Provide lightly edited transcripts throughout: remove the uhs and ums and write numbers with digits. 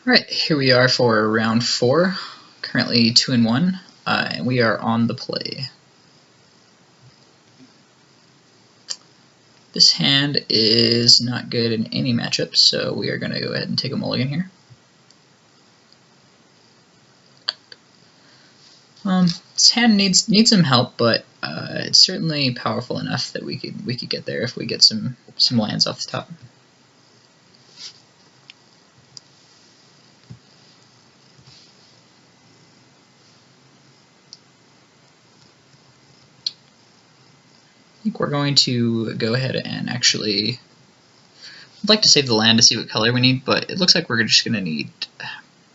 Alright, here we are for round 4, currently 2-1, and we are on the play. This hand is not good in any matchup, so we are going to go ahead and take a mulligan here. This hand needs some help, but it's certainly powerful enough that we could get there if we get some lands off the top. I think we're going to go ahead and actually, I'd like to save the land to see what color we need, but it looks like we're just going to need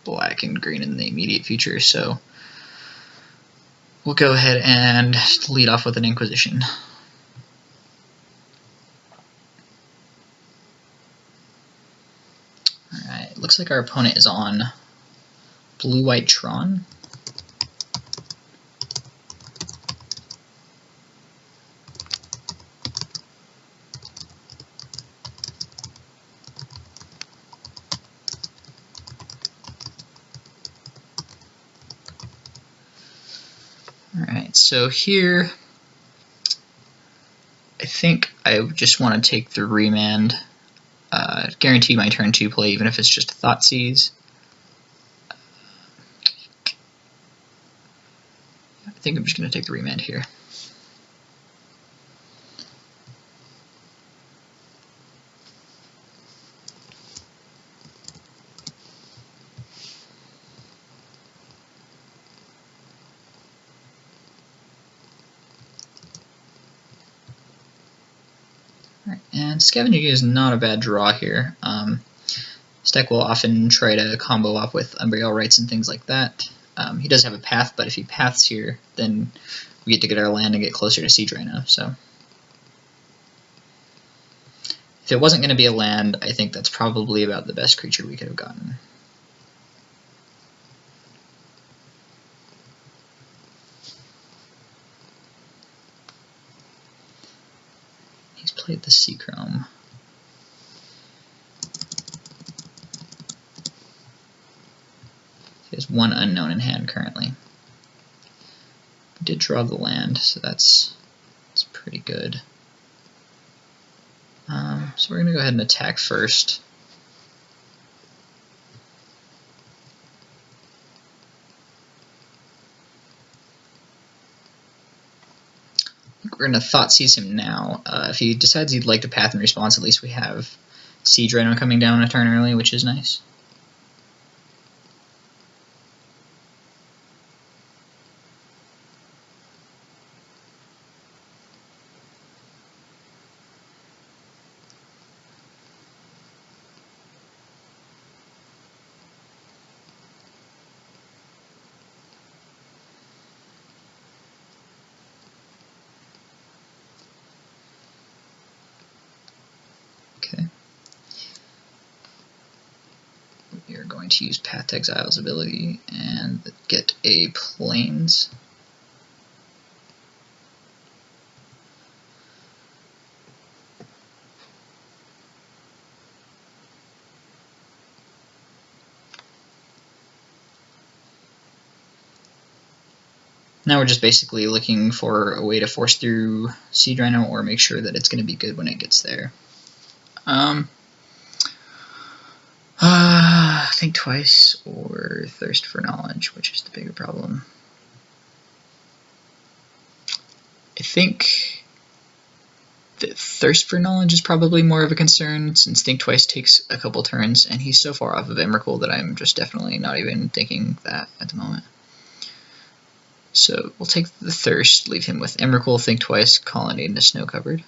black and green in the immediate future, so we'll go ahead and lead off with an Inquisition. Alright, looks like our opponent is on blue-white Tron. Alright, so here I think I just want to take the remand, guarantee my turn 2 play even if it's just a Thoughtseize. I think I'm just going to take the remand here. And Scavenging is not a bad draw here. This deck will often try to combo up with Umbriel Rights and things like that. He does have a path, but if he paths here, then we get to get our land and get closer to Siege Rhino. So if it wasn't going to be a land, I think that's probably about the best creature we could have gotten. He's played the Seachrome. He has one unknown in hand currently. We did draw the land, so that's pretty good. So we're going to go ahead and attack first. We're going to Thoughtseize him now. If he decides he'd like to path in response, at least we have Siege Rhino coming down a turn early, which is nice. Okay. We are going to use Path to Exile's ability and get a Plains. Now we're just basically looking for a way to force through Siege Rhino or make sure that it's going to be good when it gets there. Think Twice or Thirst for Knowledge, which is the bigger problem. I think that Thirst for Knowledge is probably more of a concern since Think Twice takes a couple turns and he's so far off of Emrakul that I'm just definitely not even thinking that at the moment. So we'll take the Thirst, leave him with Emrakul, Think Twice, Colonnade into Snow Covered.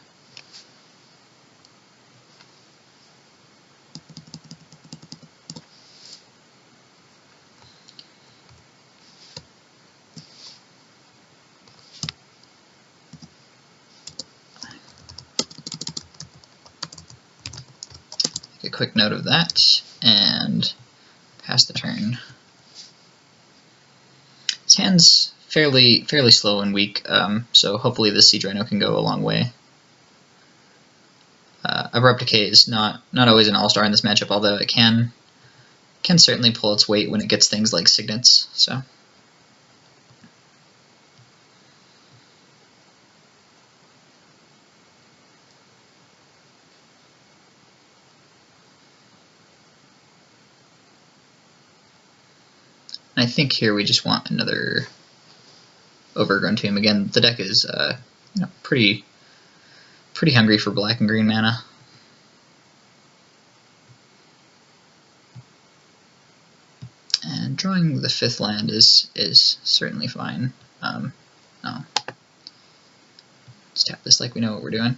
A quick note of that and pass the turn. His hand's fairly slow and weak, so hopefully this Siege Rhino can go a long way. Abrupt Decay is not always an all-star in this matchup, although it can can certainly pull its weight when it gets things like signets. So. I think here we just want another Overgrown Tomb. Again, the deck is pretty hungry for black and green mana. And drawing the 5th land is certainly fine. No. Let's tap this like we know what we're doing.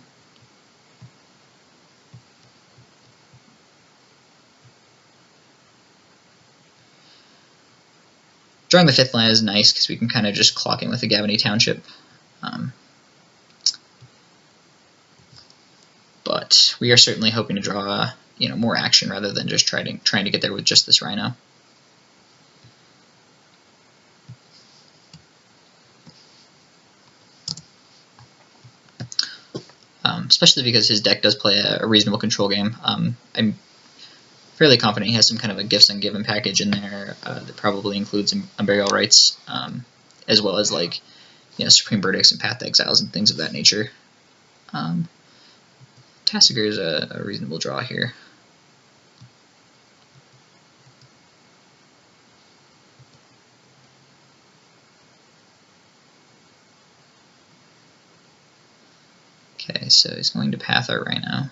Drawing the 5th land is nice because we can kind of just clock in with the Gavany Township. But we are certainly hoping to draw more action rather than just trying to get there with just this Rhino. Especially because his deck does play a reasonable control game. I'm fairly confident he has some kind of a Gifts Ungiven package in there that probably includes Unburial Rites, as well as like Supreme Verdicts and Path to Exiles and things of that nature. Tasigur is a reasonable draw here. Okay, so he's going to path our Rhino.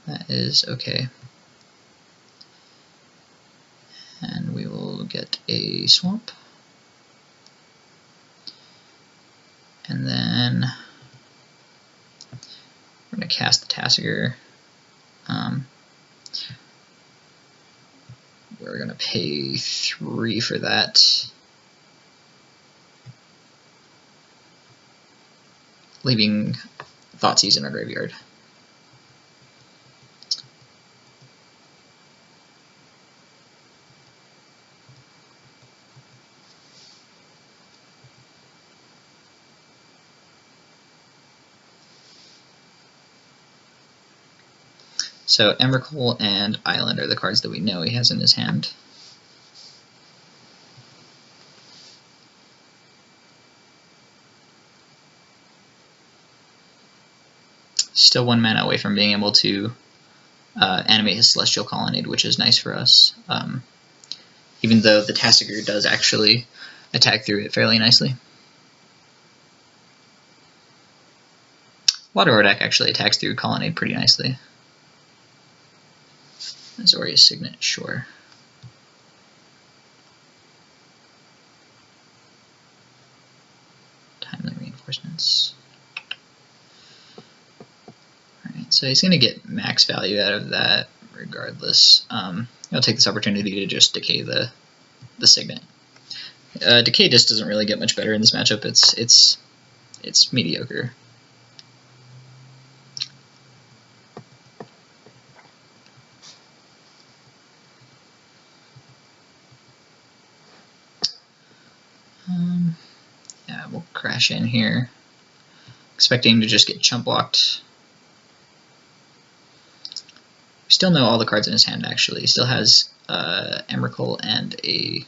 That is okay. And we will get a swamp. And then we're going to cast the Tasigur. We're going to pay 3 for that. Leaving Thoughtseize in our graveyard. So Emrakul and Island are the cards that we know he has in his hand. Still 1 mana away from being able to animate his Celestial Colonnade, which is nice for us. Even though the Tasigur does actually attack through it fairly nicely. Water deck actually attacks through Colonnade pretty nicely. Azorius Signet, sure. Timely Reinforcements. Alright, so he's going to get max value out of that regardless. I'll take this opportunity to just decay the Signet. Decay just doesn't really get much better in this matchup. It's mediocre. Yeah, we'll crash in here, expecting to just get chump blocked. We still know all the cards in his hand, actually. He still has Emrakul and a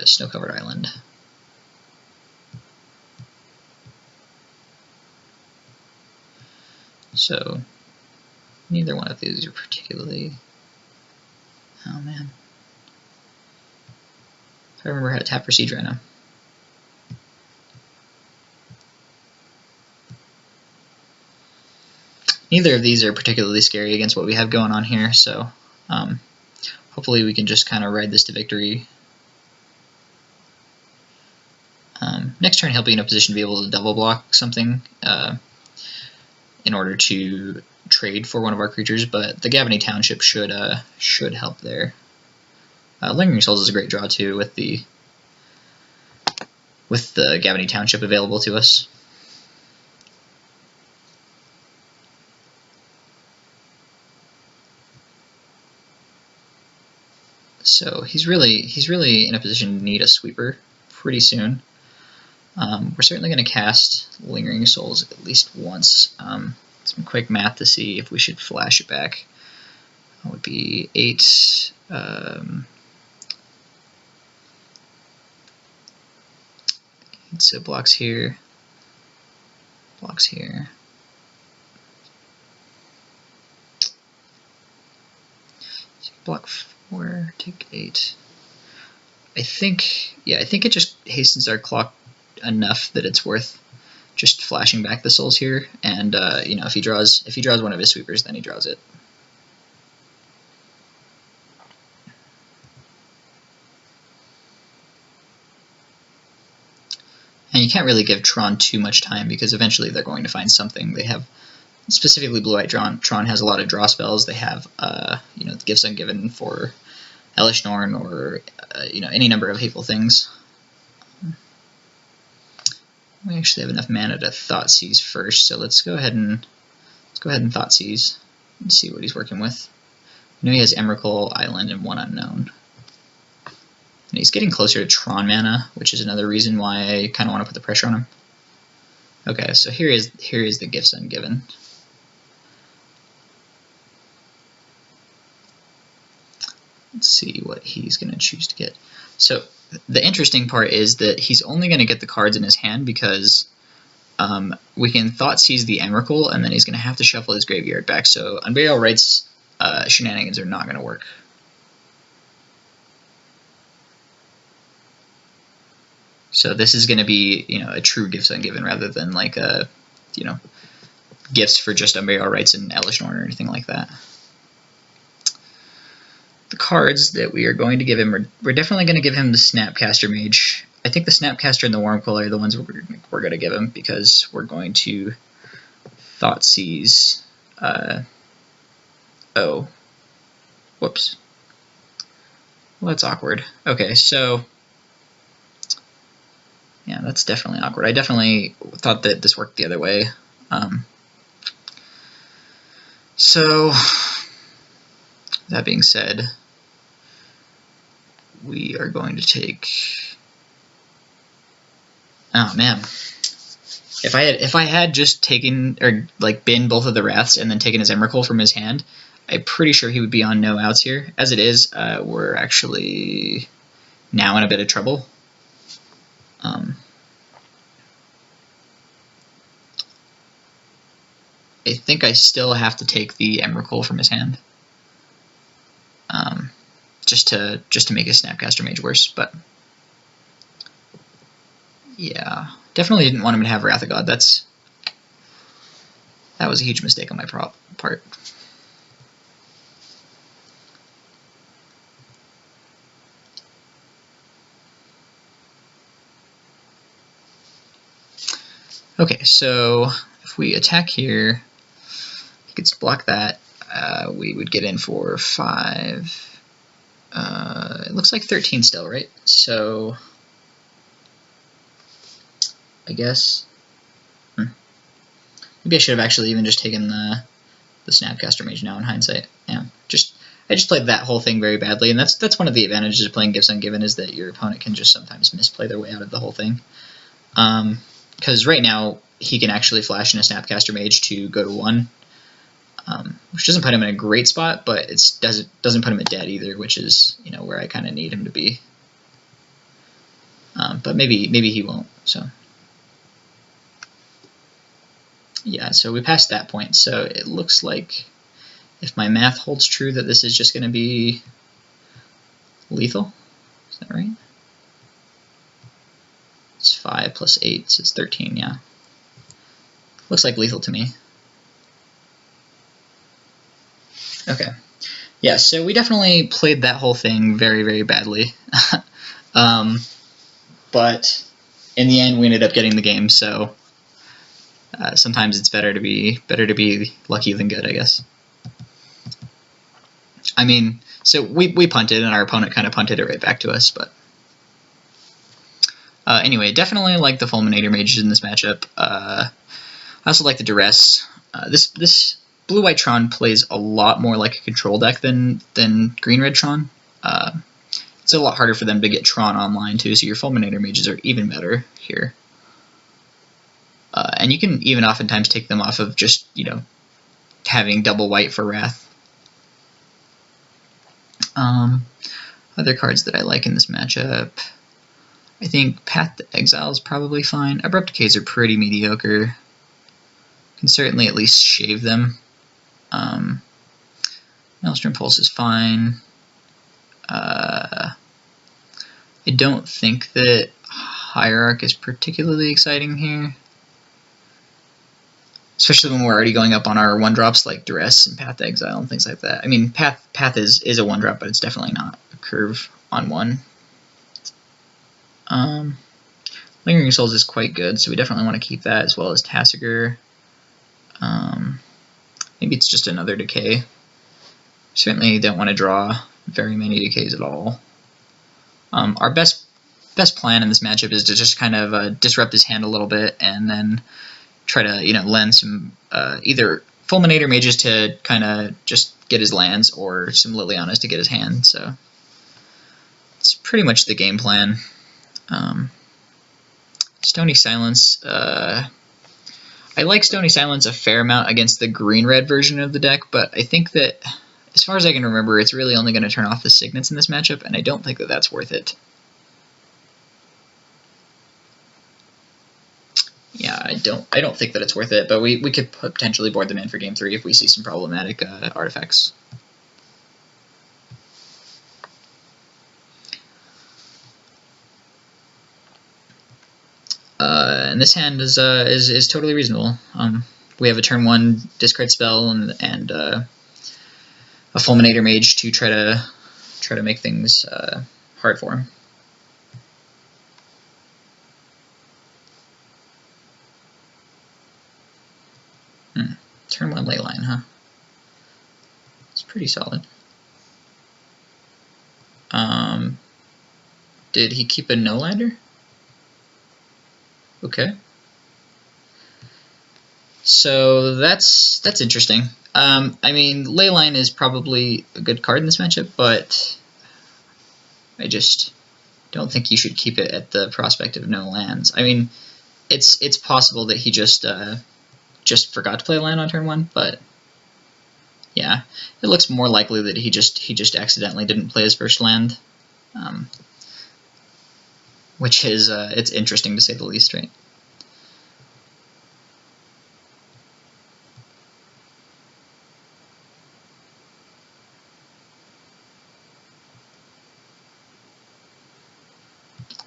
Snow-Covered Island. So, neither one of these are particularly... Oh, man. If I remember how to tap for Siege Rhino. Neither of these are particularly scary against what we have going on here, so hopefully we can just kind of ride this to victory. Next turn he'll be in a position to be able to double block something in order to trade for one of our creatures, but the Gavany Township should help there. Lingering Souls is a great draw too with the Gavany Township available to us. So he's really in a position to need a sweeper pretty soon. We're certainly going to cast Lingering Souls at least once. Some quick math to see if we should flash it back. That would be 8. So blocks here, blocks here. So block 4, take 8. I think it just hastens our clock enough that it's worth just flashing back the souls here. And you know, if he draws one of his sweepers, then he draws it. And you can't really give Tron too much time because eventually they're going to find something. They have, specifically Blue-White Tron has a lot of draw spells. They have, you know, Gifts Ungiven for Elish Norn, or you know, any number of hateful things. We actually have enough mana to Thoughtseize first, so let's go ahead and Thoughtseize and see what he's working with. I know he has Emrakul, Island, and 1 unknown. And he's getting closer to Tron mana, which is another reason why I kind of want to put the pressure on him. Okay, so here is the Gifts Ungiven. Let's see what he's going to choose to get. So the interesting part is that he's only going to get the cards in his hand because we can Thoughtseize the Emrakul, and then he's going to have to shuffle his graveyard back. So Unburial Rites shenanigans are not going to work. So this is going to be, you know, a true Gifts Ungiven rather than like a, you know, gifts for just Unburial Rites and Elish Norn or anything like that. The cards that we are going to give him, we're definitely going to give him the Snapcaster Mage. I think the Snapcaster and the Wormcoil are the ones we're going to give him because we're going to Thoughtseize. Oh, whoops. Well, that's awkward. Okay, so yeah, that's definitely awkward. I definitely thought that this worked the other way. So that being said, we are going to take. Oh man, if I had just taken or like binned both of the Wraths and then taken his Emrakul from his hand, I'm pretty sure he would be on no outs here. As it is, we're actually now in a bit of trouble. I think I still have to take the Emrakul from his hand, just to make his Snapcaster Mage worse. But yeah, definitely didn't want him to have Wrath of God. That was a huge mistake on my part. Okay, so if we attack here, he could block that. We would get in for 5. It looks like 13 still, right? So I guess maybe I should have actually even just taken the Snapcaster Mage now in hindsight. Yeah, I just played that whole thing very badly, and that's one of the advantages of playing Gifts Ungiven, is that your opponent can just sometimes misplay their way out of the whole thing. Because right now he can actually flash in a Snapcaster Mage to go to 1, which doesn't put him in a great spot, but it doesn't put him at dead either, which is, you know, where I kind of need him to be. But maybe he won't. So yeah, so we passed that point. So it looks like, if my math holds true, that this is just going to be lethal. Is that right? It's 5 plus 8, so it's 13, yeah. Looks like lethal to me. Okay. Yeah, so we definitely played that whole thing very, very badly. But in the end, we ended up getting the game, so sometimes it's better to be lucky than good, I guess. I mean, so we punted, and our opponent kind of punted it right back to us, but anyway, definitely like the Fulminator Mages in this matchup. I also like the Duress. This Blue-White Tron plays a lot more like a control deck than Green-Red Tron. It's a lot harder for them to get Tron online too, so your Fulminator Mages are even better here. And you can even oftentimes take them off of just, you know, having double white for Wrath. Other cards that I like in this matchup, I think Path to Exile is probably fine. Abrupt Decays are pretty mediocre. Can certainly at least shave them. Maelstrom Pulse is fine. I don't think that Hierarch is particularly exciting here. Especially when we're already going up on our 1-drops like Duress and Path to Exile and things like that. I mean, Path is a 1-drop, but it's definitely not a curve on 1. Lingering Souls is quite good, so we definitely want to keep that, as well as Tassiger. Maybe it's just another Decay. Certainly don't want to draw very many Decays at all. Our best plan in this matchup is to just kind of disrupt his hand a little bit, and then try to land some either Fulminator Mages to kind of just get his lands, or some Lilianas to get his hand. So it's pretty much the game plan. Stony Silence. I like Stony Silence a fair amount against the green-red version of the deck, but I think that, as far as I can remember, it's really only going to turn off the Signets in this matchup, and I don't think that that's worth it. Yeah, I don't think that it's worth it, but we could potentially board them in for Game 3 if we see some problematic artifacts. And this hand is totally reasonable. We have a turn 1 discard spell and a Fulminator Mage to try to make things hard for him. Turn 1 Leyline, huh? It's pretty solid. Did he keep a no-lander? Okay. So that's interesting. I mean, Leyline is probably a good card in this matchup, but I just don't think you should keep it at the prospect of no lands. I mean, it's possible that he just forgot to play a land on turn 1, but yeah, it looks more likely that he just accidentally didn't play his first land, which is it's interesting to say the least, right?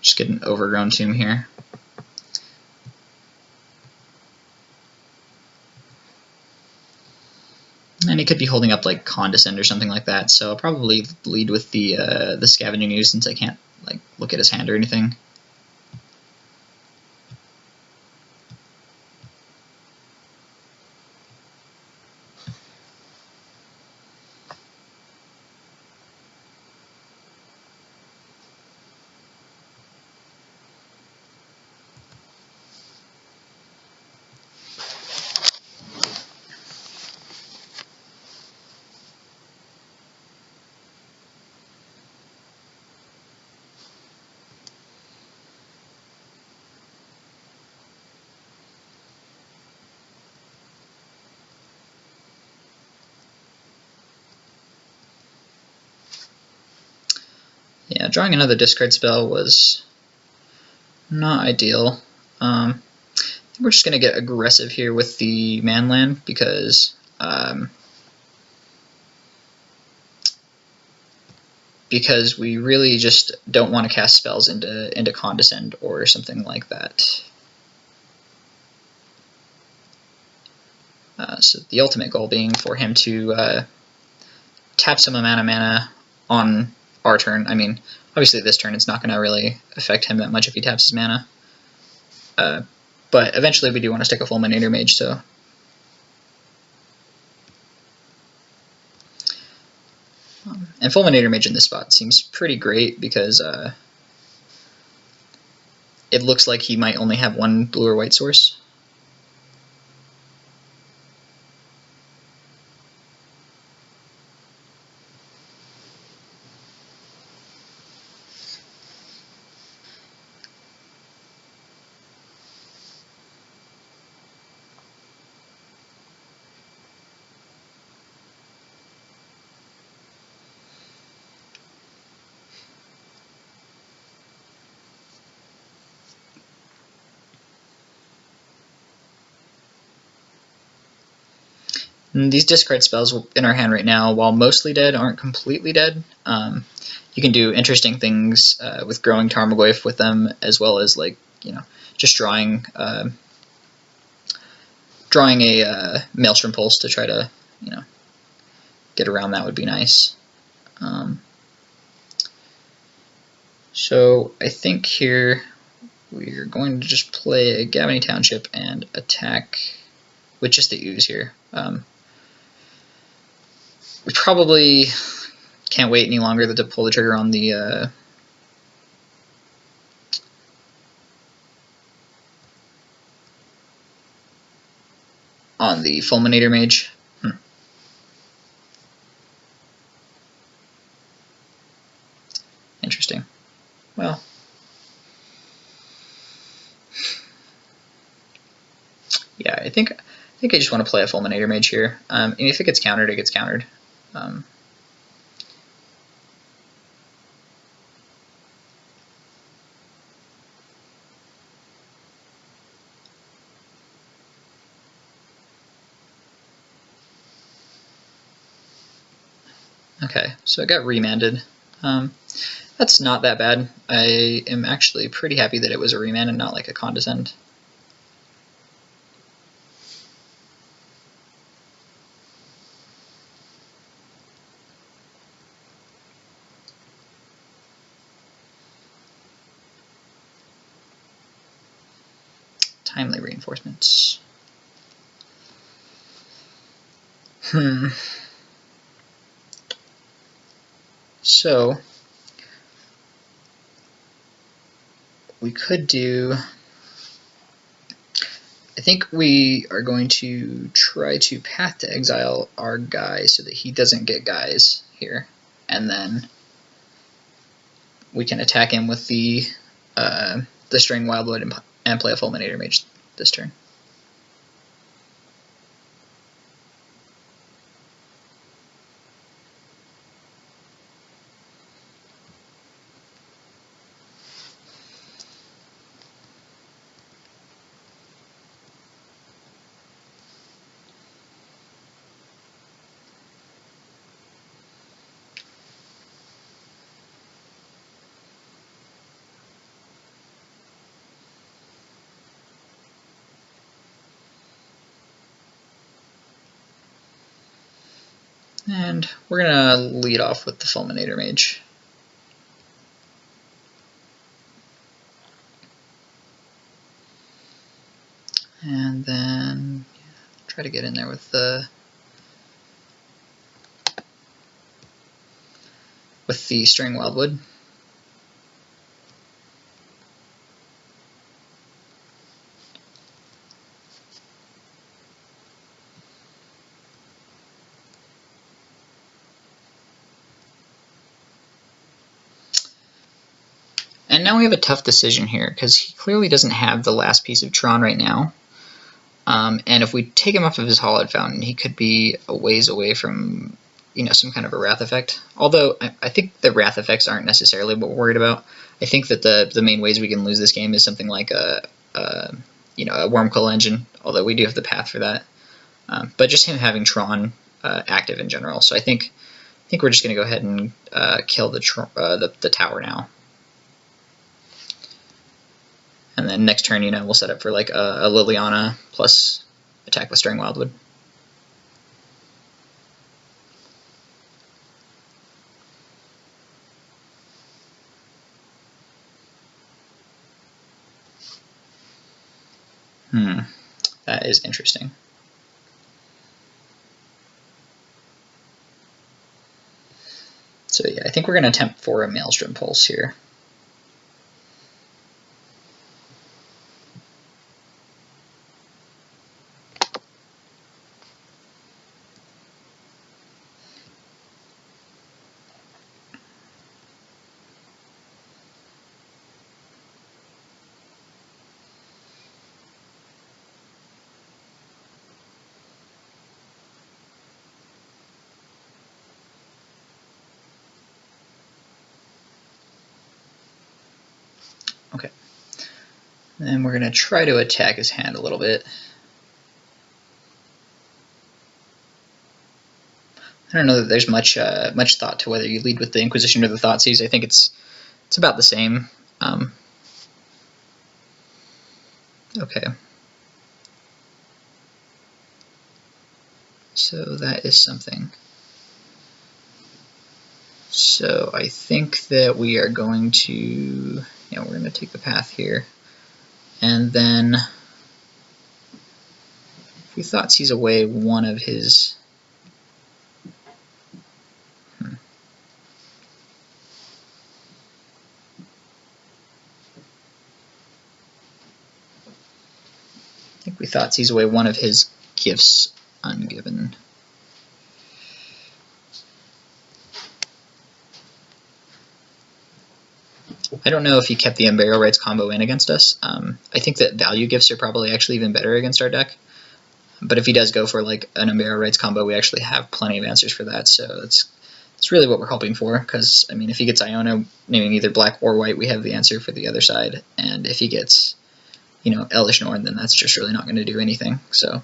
Just get an overgrown tomb here. And he could be holding up like Condescend or something like that, so I'll probably lead with the Scavenging Ooze since I can't like look at his hand or anything. Yeah, drawing another discard spell was not ideal. We're just going to get aggressive here with the Manland because we really just don't want to cast spells into Condescend or something like that. So the ultimate goal being for him to tap some amount of mana on our turn. I mean, obviously this turn it's not going to really affect him that much if he taps his mana. But eventually we do want to stick a Fulminator Mage, so... and Fulminator Mage in this spot seems pretty great because it looks like he might only have one blue or white source. And these discard spells in our hand right now, while mostly dead, aren't completely dead. You can do interesting things with growing Tarmogoyf with them, as well as just drawing a Maelstrom Pulse to try to get around that would be nice. So I think here we're going to just play a Gavany Township and attack with just the ooze here. We probably can't wait any longer to pull the trigger on the Fulminator Mage. Interesting. Well, yeah, I think I just want to play a Fulminator Mage here. And if it gets countered, it gets countered. Okay, so it got remanded. That's not that bad. I am actually pretty happy that it was a remand and not like a condescend. Timely reinforcements. So we could do, I think we are going to try to Path to Exile our guy so that he doesn't get guys here, and then we can attack him with the String Wildwood and play a Fulminator Mage this turn. And we're going to lead off with the Fulminator Mage. And then try to get in there with the String Wildwood. And now we have a tough decision here, because he clearly doesn't have the last piece of Tron right now. And if we take him off of his Hollowed Fountain, he could be a ways away from some kind of a Wrath effect. Although I think the Wrath effects aren't necessarily what we're worried about. I think that the main ways we can lose this game is something like a Wormcoil Engine, although we do have the path for that. But just him having Tron active in general. So I think we're just going to go ahead and kill the tower now. And then next turn, we'll set up for like a Liliana plus attack with String Wildwood. That is interesting. So yeah, I think we're going to attempt for a Maelstrom Pulse here. Okay. Then we're going to try to attack his hand a little bit. I don't know that there's much thought to whether you lead with the Inquisition or the Thoughtseize. I think it's about the same. Okay. So that is something. So I think that we are going to, we're going to take the path here. And then if we Thoughtseize away one of his, I think we Thoughtseize away one of his gifts ungiven. I don't know if he kept the Unburial Rites combo in against us. I think that value gifts are probably actually even better against our deck. But if he does go for like an Unburial Rites combo, we actually have plenty of answers for that. So it's really what we're hoping for. Because I mean, if he gets Iona naming either black or white, we have the answer for the other side. And if he gets, Elish Norn, then that's just really not going to do anything. So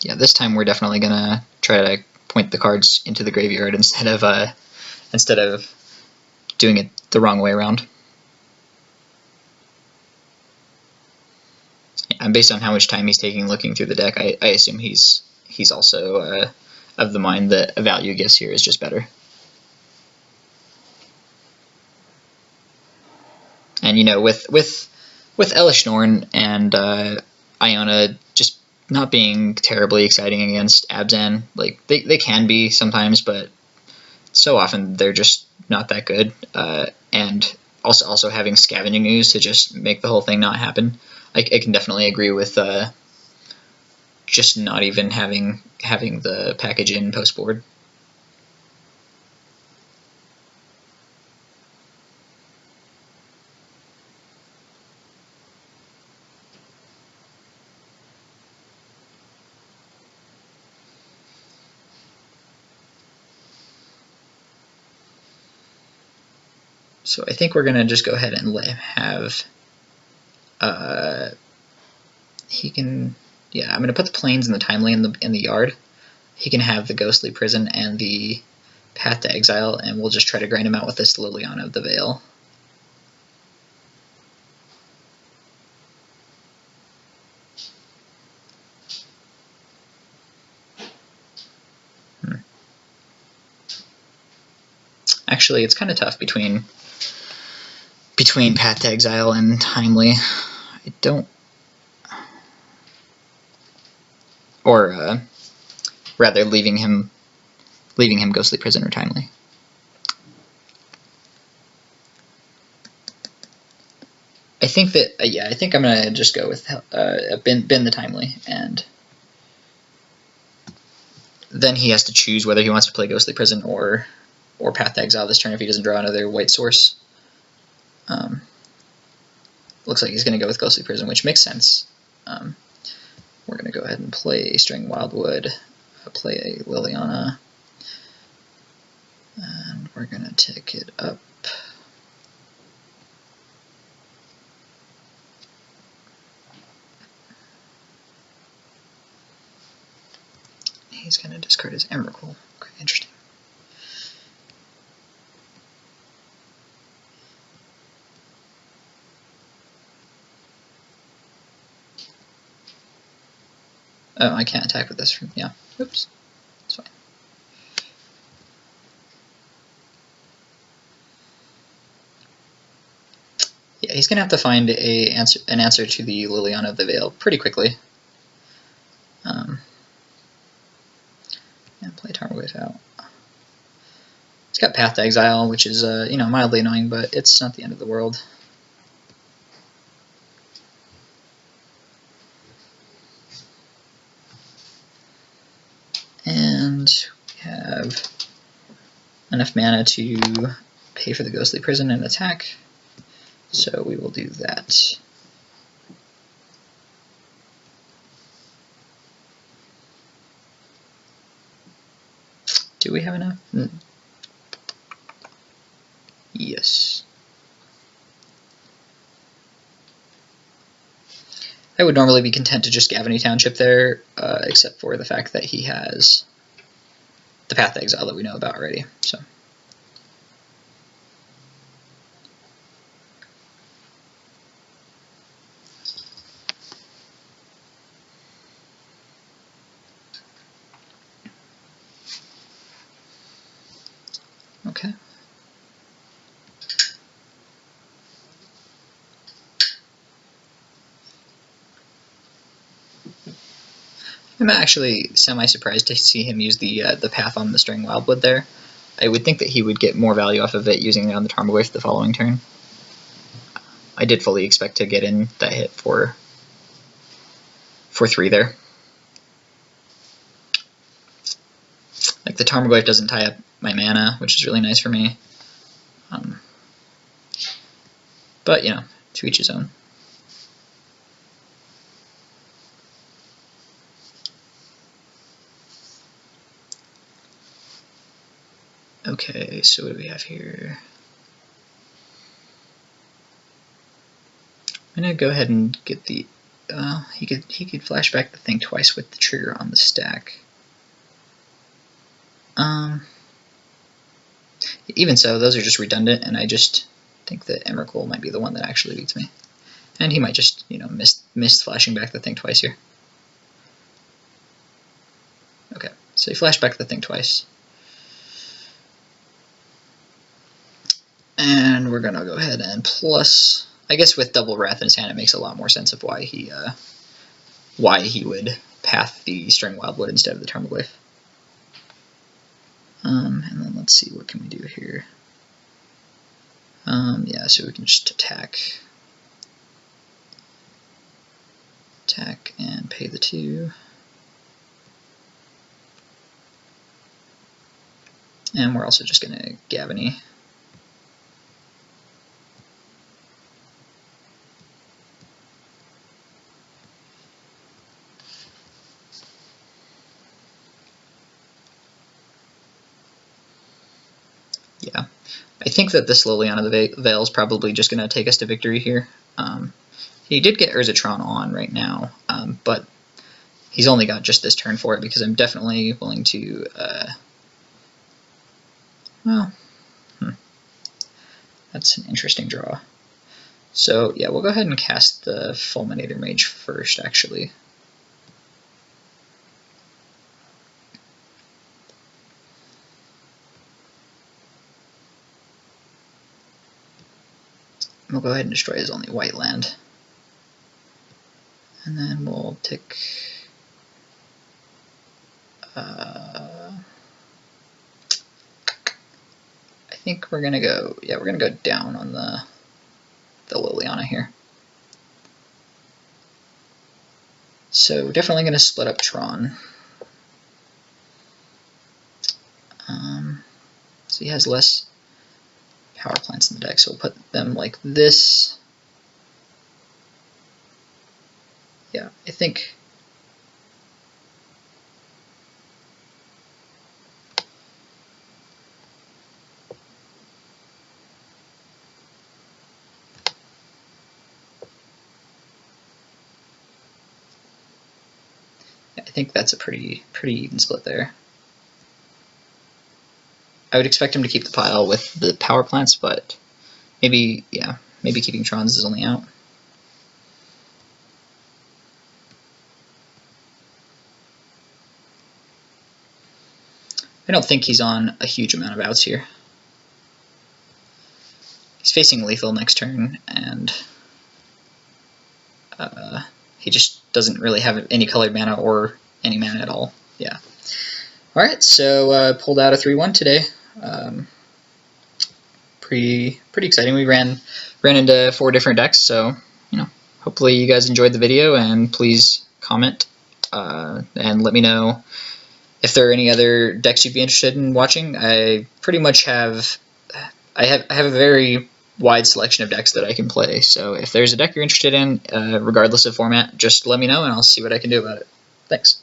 yeah, this time we're definitely going to try to point the cards into the graveyard instead of doing it the wrong way around. And based on how much time he's taking looking through the deck, I assume he's also of the mind that a value gifts here is just better. And with Elish Norn and Iona just not being terribly exciting against Abzan, like they can be sometimes, but so often they're just not that good. And also having Scavenging Ooze to just make the whole thing not happen. I can definitely agree with just not even having the package in post board. So I think we're going to just go ahead and let him have, he can, yeah, I'm going to put the Plains and the Timely in the yard. He can have the Ghostly Prison and the Path to Exile, and we'll just try to grind him out with this Liliana of the Veil. Actually, it's kind of tough between Path to Exile and Timely. I don't, or rather leaving him Ghostly Prison or Timely. I think that I think I'm gonna just go with bin the Timely, and then he has to choose whether he wants to play Ghostly Prison or Path to Exile this turn if he doesn't draw another white source. Looks like he's going to go with Ghostly Prison, which makes sense. We're going to go ahead and play a String Wildwood, play a Liliana, and we're going to tick it up. He's going to discard his Emrakul. Okay, interesting. Oh, I can't attack with this. Yeah. Oops. It's fine. Yeah, he's gonna have to find an answer to the Liliana of the Veil pretty quickly. And play Tarmogoyf out. It's got Path to Exile, which is mildly annoying, but it's not the end of the world. And we have enough mana to pay for the Ghostly Prison and attack, so we will do that. Do we have enough? Yes. I would normally be content to just Gavany Township there, except for the fact that he has the Path to Exile that we know about already. So. Okay. I'm actually semi-surprised to see him use the path on the Stirring Wildwood there. I would think that he would get more value off of it using it on the Tarmogoyf the following turn. I did fully expect to get in that hit for 3 there. Like, the Tarmogoyf doesn't tie up my mana, which is really nice for me. But, you know, to each his own. Okay, so what do we have here? I'm gonna go ahead and get the. He could flash back the thing twice with the trigger on the stack. Even so, those are just redundant, and I just think that Emrakul might be the one that actually beats me, and he might just, you know, miss flashing back the thing twice here. Okay, so he flashed back the thing twice. And we're gonna go ahead and plus, I guess with double Wrath in his hand, it makes a lot more sense of why he would path the Stirring Wildwood instead of the Tarmogoyf. And then let's see, what can we do here? Yeah, so we can just attack and pay the 2. And we're also just gonna Gavany. Yeah, I think that this Liliana the Veil is probably just going to take us to victory here. He did get Urzatron on right now, but he's only got just this turn for it because I'm definitely willing to, that's an interesting draw. So yeah, we'll go ahead and cast the Fulminator Mage first, actually. We'll go ahead and destroy his only white land. And then we'll take... I think we're gonna go... Yeah, we're gonna go down on the Liliana here. So we're definitely gonna split up Tron. So he has less power plants in the deck, so we'll put them like this. Yeah, I think that's a pretty even split there. I would expect him to keep the pile with the power plants, but maybe, yeah, maybe keeping Trons is only out. I don't think he's on a huge amount of outs here. He's facing lethal next turn, and he just doesn't really have any colored mana or any mana at all. Yeah. Alright, so pulled out a 3-1 today. Pretty exciting. We ran into 4 different decks, so you know, hopefully you guys enjoyed the video, and please comment and let me know if there are any other decks you'd be interested in watching. I pretty much have a very wide selection of decks that I can play, so if there's a deck you're interested in, regardless of format, just let me know and I'll see what I can do about it. Thanks.